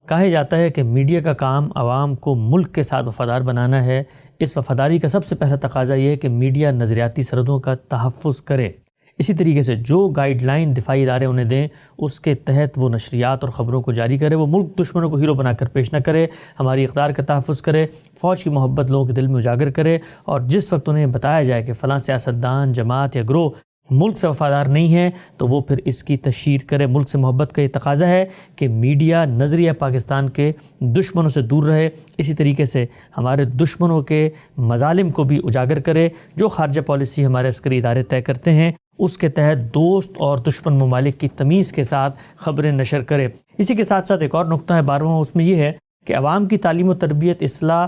کہا جاتا ہے کہ میڈیا کا کام عوام کو ملک کے ساتھ وفادار بنانا ہے۔ اس وفاداری کا سب سے پہلا تقاضا یہ ہے کہ میڈیا نظریاتی سرحدوں کا تحفظ کرے۔ اسی طریقے سے جو گائیڈ لائن دفاعی ادارے انہیں دیں اس کے تحت وہ نشریات اور خبروں کو جاری کرے۔ وہ ملک دشمنوں کو ہیرو بنا کر پیش نہ کرے، ہماری اقدار کا تحفظ کرے، فوج کی محبت لوگوں کے دل میں اجاگر کرے، اور جس وقت انہیں بتایا جائے کہ فلاں سیاستدان، جماعت یا گروہ ملک سے وفادار نہیں ہے تو وہ پھر اس کی تشہیر کرے۔ ملک سے محبت کا یہ تقاضا ہے کہ میڈیا نظریہ پاکستان کے دشمنوں سے دور رہے، اسی طریقے سے ہمارے دشمنوں کے مظالم کو بھی اجاگر کرے۔ جو خارجہ پالیسی ہمارے عسکری ادارے طے کرتے ہیں اس کے تحت دوست اور دشمن ممالک کی تمیز کے ساتھ خبریں نشر کرے۔ اسی کے ساتھ ساتھ ایک اور نقطہ ہے 12واں، اس میں یہ ہے کہ عوام کی تعلیم و تربیت، اصلاح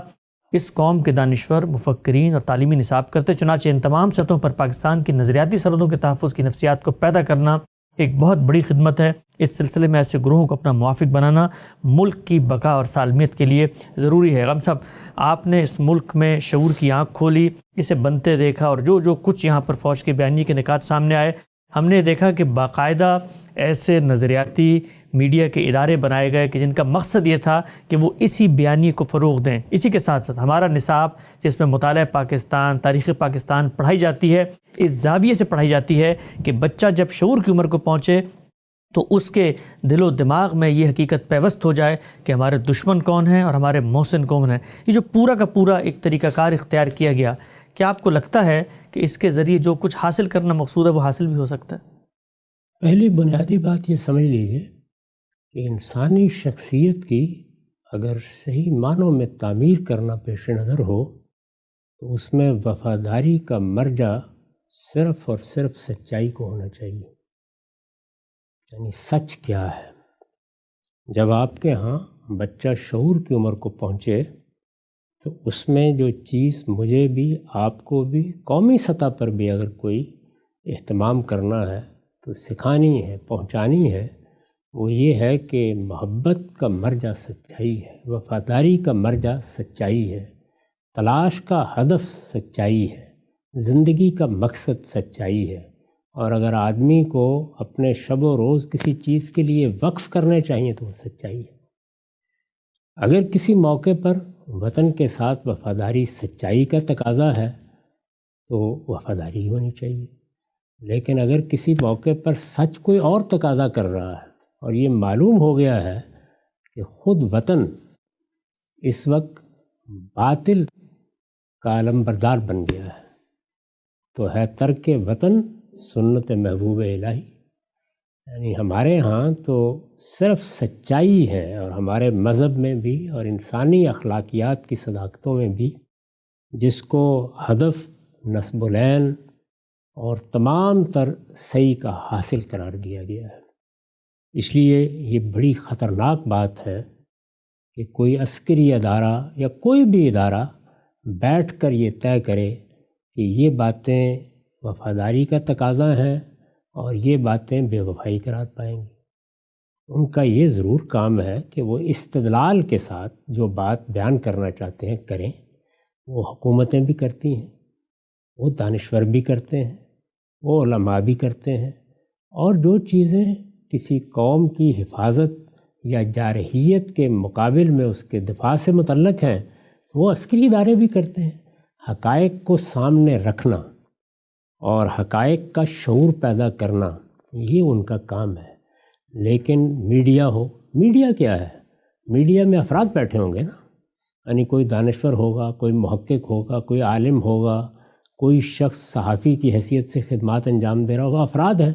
اس قوم کے دانشور، مفکرین اور تعلیمی نصاب کرتے۔ چنانچہ ان تمام سطحوں پر پاکستان کی نظریاتی سرحدوں کے تحفظ کی نفسیات کو پیدا کرنا ایک بہت بڑی خدمت ہے۔ اس سلسلے میں ایسے گروہوں کو اپنا موافق بنانا ملک کی بقا اور سالمیت کے لیے ضروری ہے۔ غم صاحب، آپ نے اس ملک میں شعور کی آنکھ کھولی، اسے بنتے دیکھا، اور جو کچھ یہاں پر فوج کے بیانیے کے نکات سامنے آئے، ہم نے دیکھا کہ باقاعدہ ایسے نظریاتی میڈیا کے ادارے بنائے گئے کہ جن کا مقصد یہ تھا کہ وہ اسی بیانیے کو فروغ دیں۔ اسی کے ساتھ ساتھ ہمارا نصاب جس میں مطالعہ پاکستان، تاریخ پاکستان پڑھائی جاتی ہے، اس زاویے سے پڑھائی جاتی ہے کہ بچہ جب شعور کی عمر کو پہنچے تو اس کے دل و دماغ میں یہ حقیقت پیوست ہو جائے کہ ہمارے دشمن کون ہیں اور ہمارے محسن کون ہیں۔ یہ جو پورا کا پورا ایک طریقہ کار اختیار کیا گیا، کیا آپ کو لگتا ہے کہ اس کے ذریعے جو کچھ حاصل کرنا مقصود ہے وہ حاصل بھی ہو سکتا ہے؟ پہلی بنیادی بات یہ سمجھ لیجئے کہ انسانی شخصیت کی اگر صحیح معنوں میں تعمیر کرنا پیش نظر ہو تو اس میں وفاداری کا مرجع صرف اور صرف سچائی کو ہونا چاہیے۔ یعنی سچ کیا ہے؟ جب آپ کے ہاں بچہ شعور کی عمر کو پہنچے تو اس میں جو چیز مجھے بھی، آپ کو بھی، قومی سطح پر بھی اگر کوئی اہتمام کرنا ہے تو سکھانی ہے، پہنچانی ہے، وہ یہ ہے کہ محبت کا مرجع سچائی ہے، وفاداری کا مرجع سچائی ہے، تلاش کا ہدف سچائی ہے، زندگی کا مقصد سچائی ہے۔ اور اگر آدمی کو اپنے شب و روز کسی چیز کے لیے وقف کرنے چاہیے تو وہ سچائی ہے۔ اگر کسی موقع پر وطن کے ساتھ وفاداری سچائی کا تقاضا ہے تو وفاداری ہونی چاہیے، لیکن اگر کسی موقع پر سچ کوئی اور تقاضا کر رہا ہے اور یہ معلوم ہو گیا ہے کہ خود وطن اس وقت باطل کا علمبردار بن گیا ہے تو ہے ترک وطن سنت محبوب الہی۔ یعنی ہمارے ہاں تو صرف سچائی ہے، اور ہمارے مذہب میں بھی اور انسانی اخلاقیات کی صداقتوں میں بھی جس کو ہدف نصب العین اور تمام تر صحیح کا حاصل قرار دیا گیا ہے۔ اس لیے یہ بڑی خطرناک بات ہے کہ کوئی عسکری ادارہ یا کوئی بھی ادارہ بیٹھ کر یہ طے کرے کہ یہ باتیں وفاداری کا تقاضا ہیں اور یہ باتیں بے وفائی قرار پائیں گی۔ ان کا یہ ضرور کام ہے کہ وہ استدلال کے ساتھ جو بات بیان کرنا چاہتے ہیں کریں۔ وہ حکومتیں بھی کرتی ہیں، وہ دانشور بھی کرتے ہیں، وہ علماء بھی کرتے ہیں، اور جو چیزیں کسی قوم کی حفاظت یا جارحیت کے مقابل میں اس کے دفاع سے متعلق ہیں وہ عسکری ادارے بھی کرتے ہیں۔ حقائق کو سامنے رکھنا اور حقائق کا شعور پیدا کرنا یہ ان کا کام ہے۔ لیکن میڈیا ہو، میڈیا کیا ہے؟ میڈیا میں افراد بیٹھے ہوں گے نا، یعنی کوئی دانشور ہوگا، کوئی محقق ہوگا، کوئی عالم ہوگا، کوئی شخص صحافی کی حیثیت سے خدمات انجام دے رہا ہوگا، افراد ہیں۔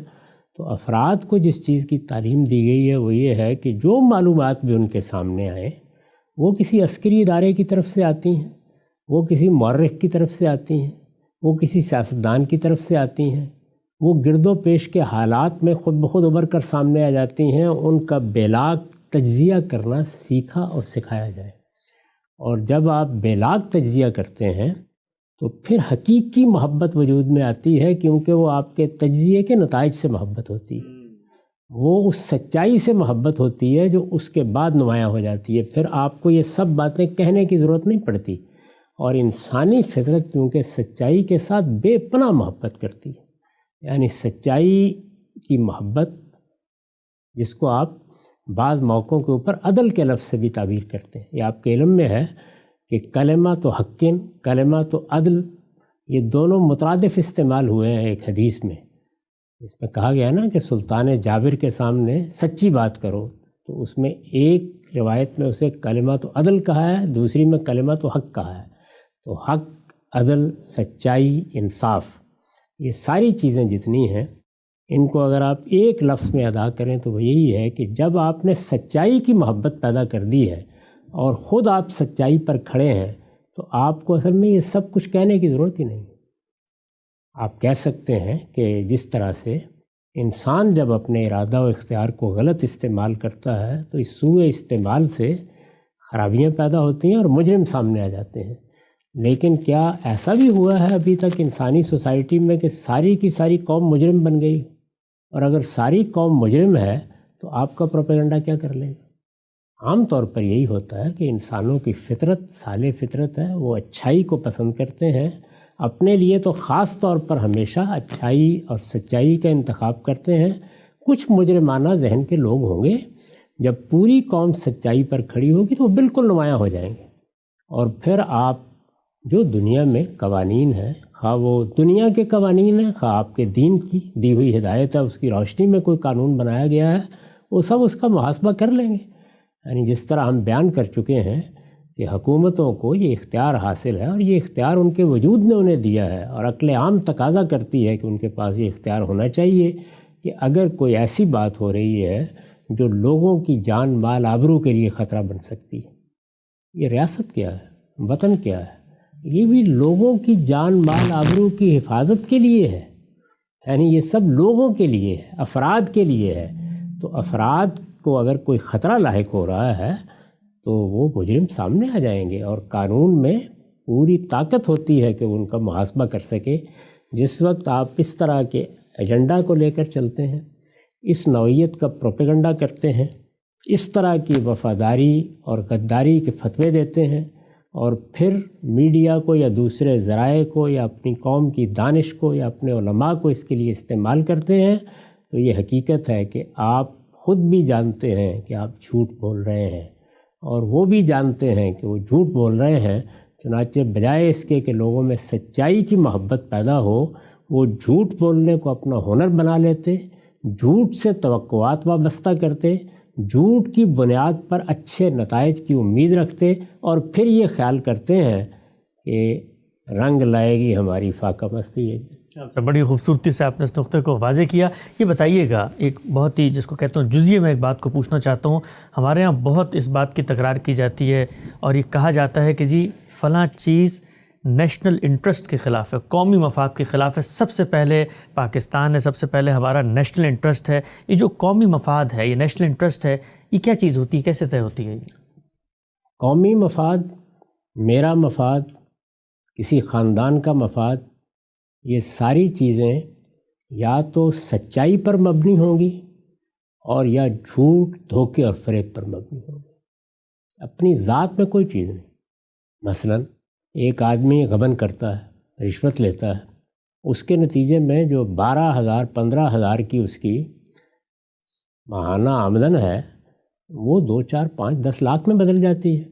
تو افراد کو جس چیز کی تعلیم دی گئی ہے وہ یہ ہے کہ جو معلومات بھی ان کے سامنے آئیں وہ کسی عسکری ادارے کی طرف سے آتی ہیں، وہ کسی مورخ کی طرف سے آتی ہیں، وہ کسی سیاستدان کی طرف سے آتی ہیں، وہ گرد و پیش کے حالات میں خود بخود ابھر کر سامنے آ جاتی ہیں۔ ان کا بیلاگ تجزیہ کرنا سیکھا اور سکھایا جائے، اور جب آپ بیلاگ تجزیہ کرتے ہیں تو پھر حقیقی محبت وجود میں آتی ہے، کیونکہ وہ آپ کے تجزیے کے نتائج سے محبت ہوتی ہے، وہ اس سچائی سے محبت ہوتی ہے جو اس کے بعد نمایاں ہو جاتی ہے۔ پھر آپ کو یہ سب باتیں کہنے کی ضرورت نہیں پڑتی، اور انسانی فطرت کیونکہ سچائی کے ساتھ بے پناہ محبت کرتی ہے، یعنی سچائی کی محبت جس کو آپ بعض موقعوں کے اوپر عدل کے لفظ سے بھی تعبیر کرتے ہیں۔ یہ آپ کے علم میں ہے کہ کلمۃ حقٍ، کلمۃ عدل، یہ دونوں مترادف استعمال ہوئے ہیں ایک حدیث میں، اس میں کہا گیا نا کہ سلطان جابر کے سامنے سچی بات کرو، تو اس میں ایک روایت میں اسے کلمۃ عدل کہا ہے، دوسری میں کلمۃ حق کہا ہے۔ تو حق، عدل، سچائی، انصاف، یہ ساری چیزیں جتنی ہیں ان کو اگر آپ ایک لفظ میں ادا کریں تو وہ یہی ہے کہ جب آپ نے سچائی کی محبت پیدا کر دی ہے اور خود آپ سچائی پر کھڑے ہیں تو آپ کو اصل میں یہ سب کچھ کہنے کی ضرورت ہی نہیں۔ آپ کہہ سکتے ہیں کہ جس طرح سے انسان جب اپنے ارادہ و اختیار کو غلط استعمال کرتا ہے تو اس سوء استعمال سے خرابیاں پیدا ہوتی ہیں اور مجرم سامنے آ جاتے ہیں، لیکن کیا ایسا بھی ہوا ہے ابھی تک انسانی سوسائٹی میں کہ ساری کی ساری قوم مجرم بن گئی؟ اور اگر ساری قوم مجرم ہے تو آپ کا پروپیگنڈا کیا کر لے گا؟ عام طور پر یہی ہوتا ہے کہ انسانوں کی فطرت صالح فطرت ہے، وہ اچھائی کو پسند کرتے ہیں، اپنے لیے تو خاص طور پر ہمیشہ اچھائی اور سچائی کا انتخاب کرتے ہیں۔ کچھ مجرمانہ ذہن کے لوگ ہوں گے، جب پوری قوم سچائی پر کھڑی ہوگی تو وہ بالکل نمایاں ہو جائیں گے، اور پھر آپ جو دنیا میں قوانین ہیں، خواہ وہ دنیا کے قوانین ہیں، خواہ آپ کے دین کی دی ہوئی ہدایت ہے اس کی روشنی میں کوئی قانون بنایا گیا ہے، وہ سب اس کا محاسبہ کر لیں گے۔ یعنی جس طرح ہم بیان کر چکے ہیں کہ حکومتوں کو یہ اختیار حاصل ہے اور یہ اختیار ان کے وجود نے انہیں دیا ہے، اور عقل عام تقاضا کرتی ہے کہ ان کے پاس یہ اختیار ہونا چاہیے کہ اگر کوئی ایسی بات ہو رہی ہے جو لوگوں کی جان مال آبرو کے لیے خطرہ بن سکتی ہے، یہ ریاست کیا ہے، وطن کیا ہے، یہ بھی لوگوں کی جان مال آبرو کی حفاظت کے لیے ہے، یعنی یہ سب لوگوں کے لیے ہے، افراد کے لیے ہے۔ تو افراد کو اگر کوئی خطرہ لاحق ہو رہا ہے تو وہ مجرم سامنے آ جائیں گے، اور قانون میں پوری طاقت ہوتی ہے کہ وہ ان کا محاسبہ کر سکے۔ جس وقت آپ اس طرح کے ایجنڈا کو لے کر چلتے ہیں، اس نوعیت کا پروپیگنڈا کرتے ہیں، اس طرح کی وفاداری اور غداری کے فتوے دیتے ہیں، اور پھر میڈیا کو یا دوسرے ذرائع کو یا اپنی قوم کی دانش کو یا اپنے علماء کو اس کے لیے استعمال کرتے ہیں، تو یہ حقیقت ہے کہ آپ خود بھی جانتے ہیں کہ آپ جھوٹ بول رہے ہیں، اور وہ بھی جانتے ہیں کہ وہ جھوٹ بول رہے ہیں، چنانچہ بجائے اس کے کہ لوگوں میں سچائی کی محبت پیدا ہو، وہ جھوٹ بولنے کو اپنا ہنر بنا لیتے، جھوٹ سے توقعات وابستہ کرتے، جھوٹ کی بنیاد پر اچھے نتائج کی امید رکھتے، اور پھر یہ خیال کرتے ہیں کہ رنگ لائے گی ہماری فاقہ مستی ہے۔ بڑی خوبصورتی سے آپ نے اس نقطے کو واضح کیا۔ یہ بتائیے گا، ایک بہت ہی جس کو کہتا ہوں جزئیے میں ایک بات کو پوچھنا چاہتا ہوں۔ ہمارے ہاں بہت اس بات کی تکرار کی جاتی ہے اور یہ کہا جاتا ہے کہ جی فلاں چیز نیشنل انٹرسٹ کے خلاف ہے، قومی مفاد کے خلاف ہے۔ سب سے پہلے پاکستان ہے، سب سے پہلے ہمارا نیشنل انٹرسٹ ہے۔ یہ جو قومی مفاد ہے، یہ نیشنل انٹرسٹ ہے، یہ کیا چیز ہوتی ہے، کیسے طے ہوتی ہے؟ قومی مفاد، میرا مفاد، کسی خاندان کا مفاد، یہ ساری چیزیں یا تو سچائی پر مبنی ہوں گی اور یا جھوٹ، دھوکے اور فریب پر مبنی ہوں گی، اپنی ذات میں کوئی چیز نہیں۔ مثلا ایک آدمی غبن کرتا ہے، رشوت لیتا ہے، اس کے نتیجے میں جو 12,000 15,000 کی اس کی ماہانہ آمدن ہے وہ 2 4 5 10 لاکھ میں بدل جاتی ہے۔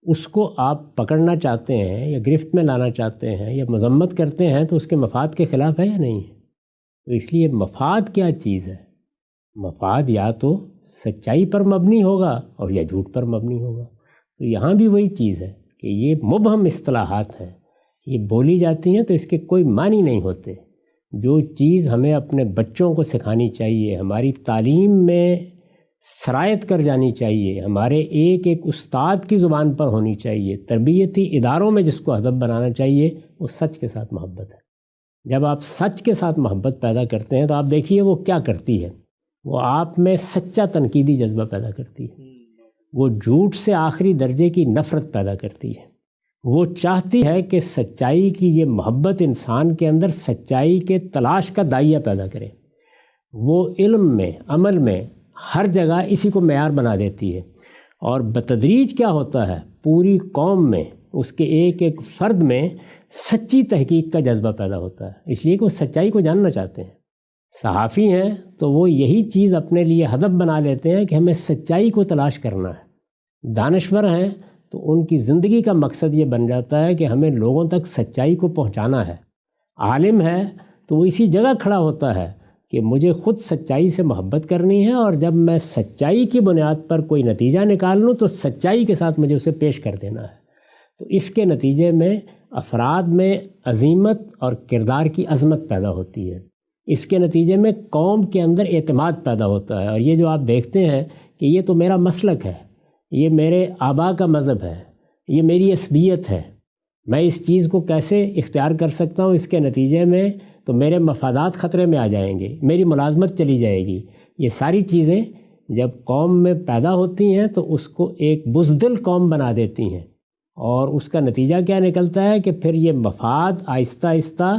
اس کو آپ پکڑنا چاہتے ہیں یا گرفت میں لانا چاہتے ہیں یا مذمت کرتے ہیں تو اس کے مفاد کے خلاف ہے یا نہیں ہے؟ تو اس لیے مفاد کیا چیز ہے؟ مفاد یا تو سچائی پر مبنی ہوگا اور یا جھوٹ پر مبنی ہوگا۔ تو یہاں بھی وہی چیز ہے کہ یہ مبہم اصطلاحات ہیں، یہ بولی جاتی ہیں تو اس کے کوئی معنی نہیں ہوتے۔ جو چیز ہمیں اپنے بچوں کو سکھانی چاہیے، ہماری تعلیم میں سرایت کر جانی چاہیے، ہمارے ایک ایک استاد کی زبان پر ہونی چاہیے، تربیتی اداروں میں جس کو ہدف بنانا چاہیے، وہ سچ کے ساتھ محبت ہے۔ جب آپ سچ کے ساتھ محبت پیدا کرتے ہیں تو آپ دیکھیے وہ کیا کرتی ہے، وہ آپ میں سچا تنقیدی جذبہ پیدا کرتی ہے، وہ جھوٹ سے آخری درجے کی نفرت پیدا کرتی ہے، وہ چاہتی ہے کہ سچائی کی یہ محبت انسان کے اندر سچائی کے تلاش کا دائیا پیدا کرے۔ وہ علم میں، عمل میں، ہر جگہ اسی کو معیار بنا دیتی ہے، اور بتدریج کیا ہوتا ہے، پوری قوم میں، اس کے ایک ایک فرد میں سچی تحقیق کا جذبہ پیدا ہوتا ہے، اس لیے کہ وہ سچائی کو جاننا چاہتے ہیں، صحافی ہیں تو وہ یہی چیز اپنے لیے ہدف بنا لیتے ہیں کہ ہمیں سچائی کو تلاش کرنا ہے۔ دانشور ہیں تو ان کی زندگی کا مقصد یہ بن جاتا ہے کہ ہمیں لوگوں تک سچائی کو پہنچانا ہے۔ عالم ہے تو وہ اسی جگہ کھڑا ہوتا ہے کہ مجھے خود سچائی سے محبت کرنی ہے، اور جب میں سچائی کی بنیاد پر کوئی نتیجہ نکال لوں تو سچائی کے ساتھ مجھے اسے پیش کر دینا ہے۔ تو اس کے نتیجے میں افراد میں عظیمت اور کردار کی عظمت پیدا ہوتی ہے۔ اس کے نتیجے میں قوم کے اندر اعتماد پیدا ہوتا ہے، اور یہ جو آپ دیکھتے ہیں کہ یہ تو میرا مسلک ہے، یہ میرے آبا کا مذہب ہے، یہ میری عصبیت ہے، میں اس چیز کو کیسے اختیار کر سکتا ہوں، اس کے نتیجے میں تو میرے مفادات خطرے میں آ جائیں گے، میری ملازمت چلی جائے گی۔ یہ ساری چیزیں جب قوم میں پیدا ہوتی ہیں تو اس کو ایک بزدل قوم بنا دیتی ہیں، اور اس کا نتیجہ کیا نکلتا ہے کہ پھر یہ مفاد آہستہ آہستہ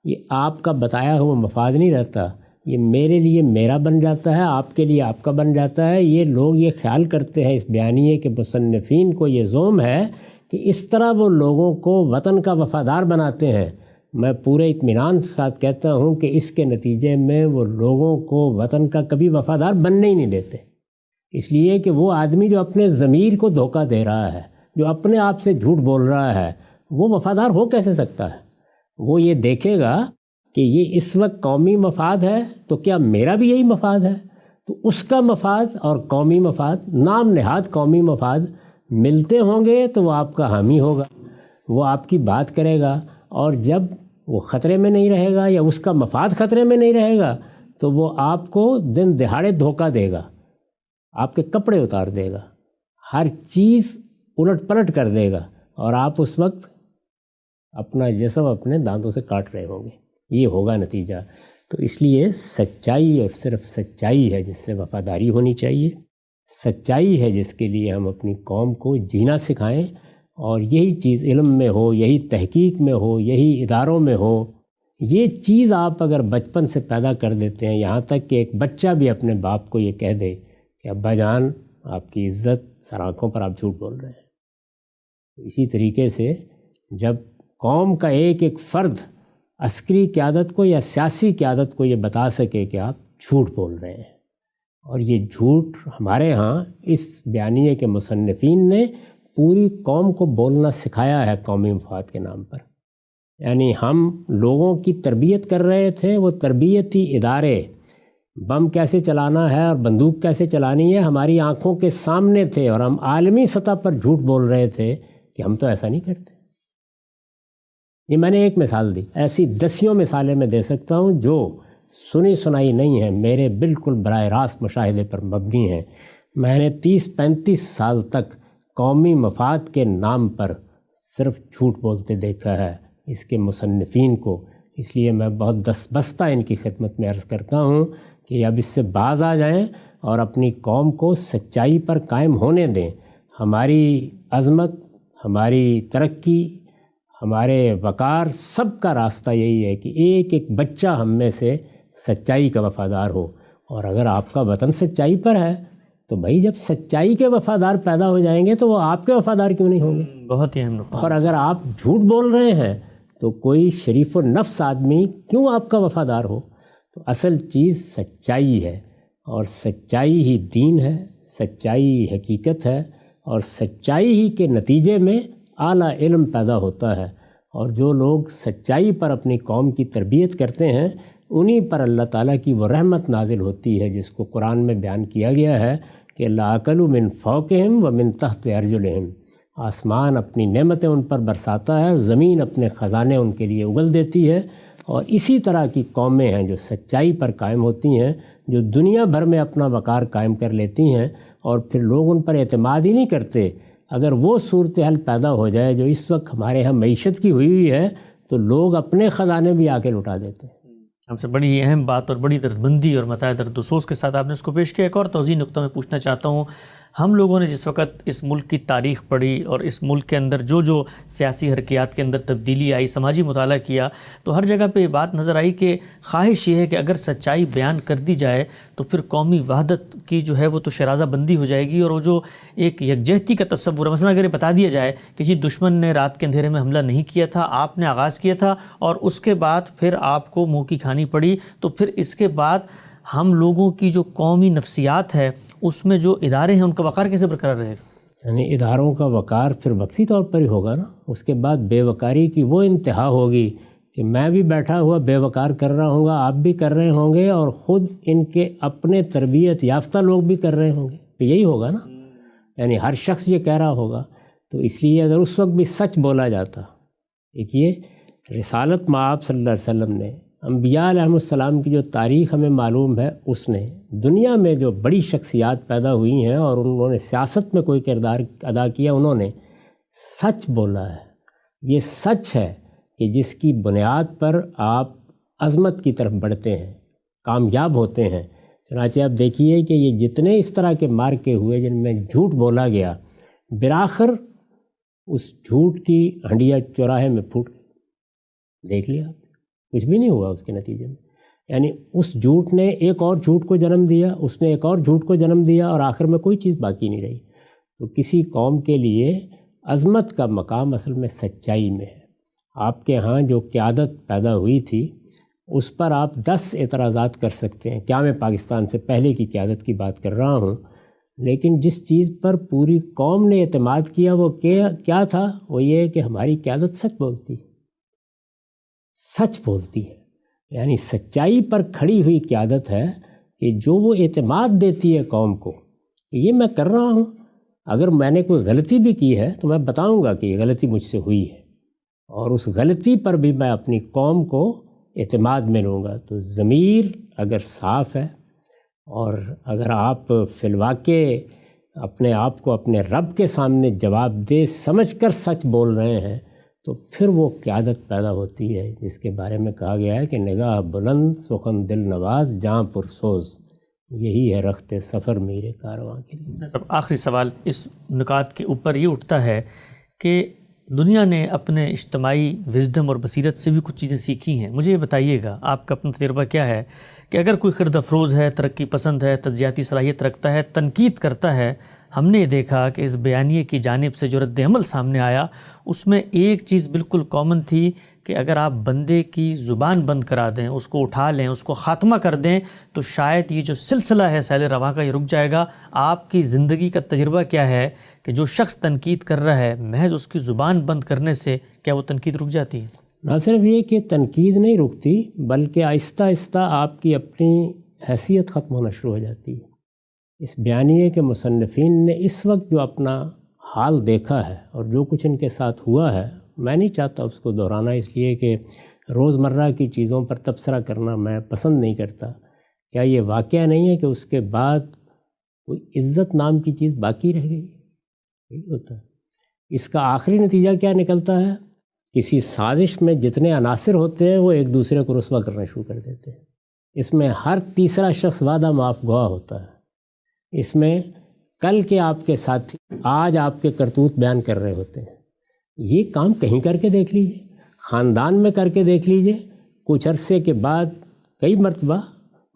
یہ آپ کا بتایا ہوا مفاد نہیں رہتا، یہ میرے لیے میرا بن جاتا ہے، آپ کے لیے آپ کا بن جاتا ہے۔ یہ لوگ یہ خیال کرتے ہیں، اس بیانیے کے مصنفین کو یہ زوم ہے کہ اس طرح وہ لوگوں کو وطن کا وفادار بناتے ہیں۔ میں پورے اطمینان کے ساتھ کہتا ہوں کہ اس کے نتیجے میں وہ لوگوں کو وطن کا کبھی وفادار بننے ہی نہیں دیتے، اس لیے کہ وہ آدمی جو اپنے ضمیر کو دھوکہ دے رہا ہے، جو اپنے آپ سے جھوٹ بول رہا ہے، وہ وفادار ہو کیسے سکتا ہے؟ وہ یہ دیکھے گا کہ یہ اس وقت قومی مفاد ہے تو کیا میرا بھی یہی مفاد ہے، تو اس کا مفاد اور قومی مفاد، نام نہاد قومی مفاد ملتے ہوں گے تو وہ آپ کا حامی ہوگا، وہ آپ کی بات کرے گا، اور جب وہ خطرے میں نہیں رہے گا یا اس کا مفاد خطرے میں نہیں رہے گا تو وہ آپ کو دن دہاڑے دھوکہ دے گا، آپ کے کپڑے اتار دے گا، ہر چیز الٹ پلٹ کر دے گا، اور آپ اس وقت اپنا جسم اپنے دانتوں سے کاٹ رہے ہوں گے۔ یہ ہوگا نتیجہ۔ تو اس لیے سچائی، اور صرف سچائی ہے جس سے وفاداری ہونی چاہیے، سچائی ہے جس کے لیے ہم اپنی قوم کو جینا سکھائیں، اور یہی چیز علم میں ہو، یہی تحقیق میں ہو، یہی اداروں میں ہو۔ یہ چیز آپ اگر بچپن سے پیدا کر دیتے ہیں، یہاں تک کہ ایک بچہ بھی اپنے باپ کو یہ کہہ دے کہ ابا جان آپ کی عزت سر آنکھوں پر آپ جھوٹ بول رہے ہیں۔ اسی طریقے سے جب قوم کا ایک ایک فرد عسکری قیادت کو یا سیاسی قیادت کو یہ بتا سکے کہ آپ جھوٹ بول رہے ہیں، اور یہ جھوٹ ہمارے ہاں اس بیانیے کے مصنفین نے پوری قوم کو بولنا سکھایا ہے قومی مفاد کے نام پر۔ یعنی ہم لوگوں کی تربیت کر رہے تھے، وہ تربیتی ادارے بم کیسے چلانا ہے اور بندوق کیسے چلانی ہے ہماری آنکھوں کے سامنے تھے، اور ہم عالمی سطح پر جھوٹ بول رہے تھے کہ ہم تو ایسا نہیں کرتے۔ یہ میں نے ایک مثال دی، ایسی دسیوں مثالیں میں دے سکتا ہوں جو سنی سنائی نہیں ہیں، میرے بالکل براہ راست مشاہدے پر مبنی ہیں۔ میں نے 30-35 سال تک قومی مفاد کے نام پر صرف جھوٹ بولتے دیکھا ہے اس کے مصنفین کو، اس لیے میں بہت دستبستہ ان کی خدمت میں عرض کرتا ہوں کہ اب اس سے باز آ جائیں اور اپنی قوم کو سچائی پر قائم ہونے دیں۔ ہماری عظمت، ہماری ترقی، ہمارے وقار، سب کا راستہ یہی ہے کہ ایک ایک بچہ ہم میں سے سچائی کا وفادار ہو۔ اور اگر آپ کا وطن سچائی پر ہے تو بھائی جب سچائی کے وفادار پیدا ہو جائیں گے تو وہ آپ کے وفادار کیوں نہیں ہوں گے؟ بہت ہی اہم نقطہ۔ اور اگر آپ جھوٹ بول رہے ہیں تو کوئی شریف و نفس آدمی کیوں آپ کا وفادار ہو؟ تو اصل چیز سچائی ہے، اور سچائی ہی دین ہے، سچائی ہی حقیقت ہے، اور سچائی ہی کے نتیجے میں اعلیٰ علم پیدا ہوتا ہے۔ اور جو لوگ سچائی پر اپنی قوم کی تربیت کرتے ہیں انہی پر اللہ تعالیٰ کی وہ رحمت نازل ہوتی ہے جس کو قرآن میں بیان کیا گیا ہے کہ لَأَكَلُوا مِن فَوْقِهِمْ وَمِن تَحْتِ أَرْجُلِهِمْ۔ آسمان اپنی نعمتیں ان پر برساتا ہے، زمین اپنے خزانے ان کے لیے اگل دیتی ہے، اور اسی طرح کی قومیں ہیں جو سچائی پر قائم ہوتی ہیں، جو دنیا بھر میں اپنا وقار قائم کر لیتی ہیں، اور پھر لوگ ان پر اعتماد ہی نہیں کرتے۔ اگر وہ صورتحال پیدا ہو جائے جو اس وقت ہمارے ہاں معیشت کی ہوئی ہے تو لوگ اپنے خزانے بھی آ کے لٹا دیتے ہیں۔ ہم سے بڑی اہم بات اور بڑی دردمندی اور متاع درد و افسوس کے ساتھ آپ نے اس کو پیش کیا۔ ایک اور توضیح نقطہ میں پوچھنا چاہتا ہوں، ہم لوگوں نے جس وقت اس ملک کی تاریخ پڑھی اور اس ملک کے اندر جو سیاسی حرکیات کے اندر تبدیلی آئی، سماجی مطالعہ کیا، تو ہر جگہ پہ یہ بات نظر آئی کہ خواہش یہ ہے کہ اگر سچائی بیان کر دی جائے تو پھر قومی وحدت کی جو ہے وہ تو شرازہ بندی ہو جائے گی، اور وہ جو ایک یکجہتی کا تصور ہے، مثلا اگر یہ بتا دیا جائے کہ جی دشمن نے رات کے اندھیرے میں حملہ نہیں کیا تھا، آپ نے آغاز کیا تھا اور اس کے بعد پھر آپ کو منہ کی کھانی پڑی، تو پھر اس کے بعد ہم لوگوں کی جو قومی نفسیات ہے اس میں جو ادارے ہیں ان کا وقار کیسے برقرار رہے گا؟ یعنی اداروں کا وقار پھر وقتی طور پر ہی ہوگا نا، اس کے بعد بے وقاری کی وہ انتہا ہوگی کہ میں بھی بیٹھا ہوا بے وقار کر رہا ہوں گا، آپ بھی کر رہے ہوں گے، اور خود ان کے اپنے تربیت یافتہ لوگ بھی کر رہے ہوں گے، تو یہی ہوگا نا، یعنی ہر شخص یہ کہہ رہا ہوگا۔ تو اس لیے اگر اس وقت بھی سچ بولا جاتا، دیکھیے رسالت مآب صلی اللہ علیہ وسلم نے، انبیاء علیہ السلام کی جو تاریخ ہمیں معلوم ہے، اس نے دنیا میں جو بڑی شخصیات پیدا ہوئی ہیں اور انہوں نے سیاست میں کوئی کردار ادا کیا، انہوں نے سچ بولا ہے۔ یہ سچ ہے کہ جس کی بنیاد پر آپ عظمت کی طرف بڑھتے ہیں، کامیاب ہوتے ہیں۔ چنانچہ آپ دیکھیے کہ یہ جتنے اس طرح کے مارکے ہوئے جن میں جھوٹ بولا گیا، بالآخر اس جھوٹ کی ہنڈیا چوراہے میں پھوٹ گئی، دیکھ لیا کچھ بھی نہیں ہوا اس کے نتیجے میں۔ یعنی اس جھوٹ نے ایک اور جھوٹ کو جنم دیا، اس نے ایک اور جھوٹ کو جنم دیا، اور آخر میں کوئی چیز باقی نہیں رہی۔ تو کسی قوم کے لیے عظمت کا مقام اصل میں سچائی میں ہے۔ آپ کے ہاں جو قیادت پیدا ہوئی تھی اس پر آپ 10 اعتراضات کر سکتے ہیں، کیا میں پاکستان سے پہلے کی قیادت کی بات کر رہا ہوں، لیکن جس چیز پر پوری قوم نے اعتماد کیا وہ کیا تھا، وہ یہ ہے کہ ہماری قیادت سچ بولتی ہے، سچ بولتی ہے، یعنی سچائی پر کھڑی ہوئی قیادت ہے کہ جو وہ اعتماد دیتی ہے قوم کو کہ یہ میں کر رہا ہوں، اگر میں نے کوئی غلطی بھی کی ہے تو میں بتاؤں گا کہ یہ غلطی مجھ سے ہوئی ہے، اور اس غلطی پر بھی میں اپنی قوم کو اعتماد میں لوں گا۔ تو ضمیر اگر صاف ہے اور اگر آپ فی الواقع اپنے آپ کو اپنے رب کے سامنے جواب دہ سمجھ کر سچ بول رہے ہیں، تو پھر وہ قیادت پیدا ہوتی ہے جس کے بارے میں کہا گیا ہے کہ نگاہ بلند سخن دل نواز جاں پرسوز، یہی ہے رخت سفر میرے کارواں کے لیے۔ اب آخری سوال اس نکات کے اوپر یہ اٹھتا ہے کہ دنیا نے اپنے اجتماعی وزڈم اور بصیرت سے بھی کچھ چیزیں سیکھی ہیں۔ مجھے یہ بتائیے گا آپ کا اپنا تجربہ کیا ہے کہ اگر کوئی خرد افروز ہے، ترقی پسند ہے، تجزیاتی صلاحیت رکھتا ہے، تنقید کرتا ہے، ہم نے دیکھا کہ اس بیانیے کی جانب سے جو رد عمل سامنے آیا اس میں ایک چیز بالکل کامن تھی کہ اگر آپ بندے کی زبان بند کرا دیں، اس کو اٹھا لیں، اس کو خاتمہ کر دیں، تو شاید یہ جو سلسلہ ہے سیل رواں کا یہ رک جائے گا۔ آپ کی زندگی کا تجربہ کیا ہے کہ جو شخص تنقید کر رہا ہے، محض اس کی زبان بند کرنے سے کیا وہ تنقید رک جاتی ہے؟ نہ صرف یہ کہ تنقید نہیں رکتی، بلکہ آہستہ آہستہ آپ کی اپنی حیثیت ختم ہونا شروع ہو جاتی ہے۔ اس بیانیے کے مصنفین نے اس وقت جو اپنا حال دیکھا ہے اور جو کچھ ان کے ساتھ ہوا ہے، میں نہیں چاہتا اس کو دہرانا، اس لیے کہ روزمرہ کی چیزوں پر تبصرہ کرنا میں پسند نہیں کرتا۔ کیا یہ واقعہ نہیں ہے کہ اس کے بعد کوئی عزت نام کی چیز باقی رہ گئی؟ یہی ہوتا ہے۔ اس کا آخری نتیجہ کیا نکلتا ہے؟ کسی سازش میں جتنے عناصر ہوتے ہیں وہ ایک دوسرے کو رسوا کرنا شروع کر دیتے ہیں۔ اس میں ہر تیسرا شخص وعدہ معاف گواہ ہوتا ہے۔ اس میں کل کے آپ کے ساتھی آج آپ کے کرتوت بیان کر رہے ہوتے ہیں۔ یہ کام کہیں کر کے دیکھ لیجئے، خاندان میں کر کے دیکھ لیجئے۔ کچھ عرصے کے بعد کئی مرتبہ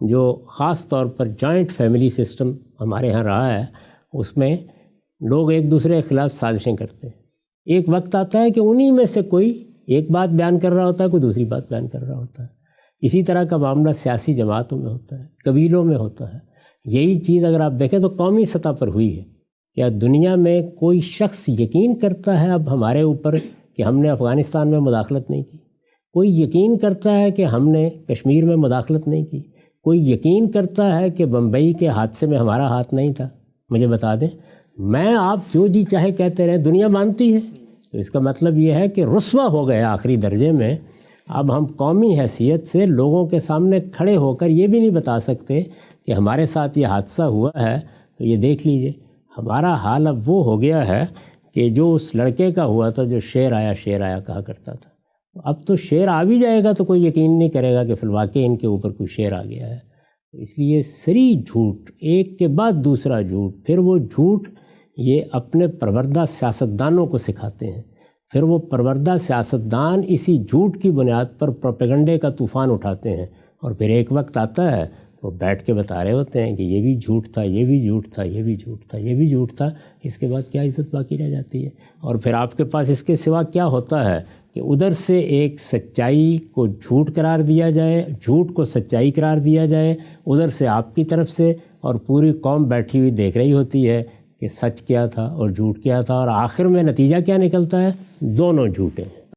جو خاص طور پر جوائنٹ فیملی سسٹم ہمارے ہاں رہا ہے، اس میں لوگ ایک دوسرے کے خلاف سازشیں کرتے ہیں۔ ایک وقت آتا ہے کہ انہی میں سے کوئی ایک بات بیان کر رہا ہوتا ہے، کوئی دوسری بات بیان کر رہا ہوتا ہے۔ اسی طرح کا معاملہ سیاسی جماعتوں میں ہوتا ہے، قبیلوں میں ہوتا ہے۔ یہی چیز اگر آپ دیکھیں تو قومی سطح پر ہوئی ہے۔ کیا دنیا میں کوئی شخص یقین کرتا ہے اب ہمارے اوپر کہ ہم نے افغانستان میں مداخلت نہیں کی؟ کوئی یقین کرتا ہے کہ ہم نے کشمیر میں مداخلت نہیں کی؟ کوئی یقین کرتا ہے کہ بمبئی کے حادثے میں ہمارا ہاتھ نہیں تھا؟ مجھے بتا دیں، میں آپ جو جی چاہے کہتے رہیں، دنیا مانتی ہے۔ تو اس کا مطلب یہ ہے کہ رسوا ہو گئے آخری درجے میں۔ اب ہم قومی حیثیت سے لوگوں کے سامنے کھڑے ہو کر یہ بھی نہیں بتا سکتے کہ ہمارے ساتھ یہ حادثہ ہوا ہے، تو یہ دیکھ لیجئے ہمارا حال اب وہ ہو گیا ہے کہ جو اس لڑکے کا ہوا تھا جو شیر آیا کہا کرتا تھا، اب تو شیر آ بھی جائے گا تو کوئی یقین نہیں کرے گا کہ فی الواقع ان کے اوپر کوئی شیر آ گیا ہے۔ اس لیے سری جھوٹ، ایک کے بعد دوسرا جھوٹ، پھر وہ جھوٹ یہ اپنے پروردہ سیاستدانوں کو سکھاتے ہیں، پھر وہ پروردہ سیاستدان اسی جھوٹ کی بنیاد پر پروپیگنڈے کا طوفان اٹھاتے ہیں، اور پھر ایک وقت آتا ہے وہ بیٹھ کے بتا رہے ہوتے ہیں کہ یہ بھی جھوٹ تھا، یہ بھی جھوٹ تھا، یہ بھی جھوٹ تھا، یہ بھی جھوٹ تھا۔ اس کے بعد کیا عزت باقی رہ جاتی ہے؟ اور پھر آپ کے پاس اس کے سوا کیا ہوتا ہے کہ ادھر سے ایک سچائی کو جھوٹ قرار دیا جائے، جھوٹ کو سچائی قرار دیا جائے، ادھر سے آپ کی طرف سے، اور پوری قوم بیٹھی ہوئی دیکھ رہی ہوتی ہے کہ سچ کیا تھا اور جھوٹ کیا تھا، اور آخر میں نتیجہ کیا نکلتا ہے؟ دونوں جھوٹے ہیں۔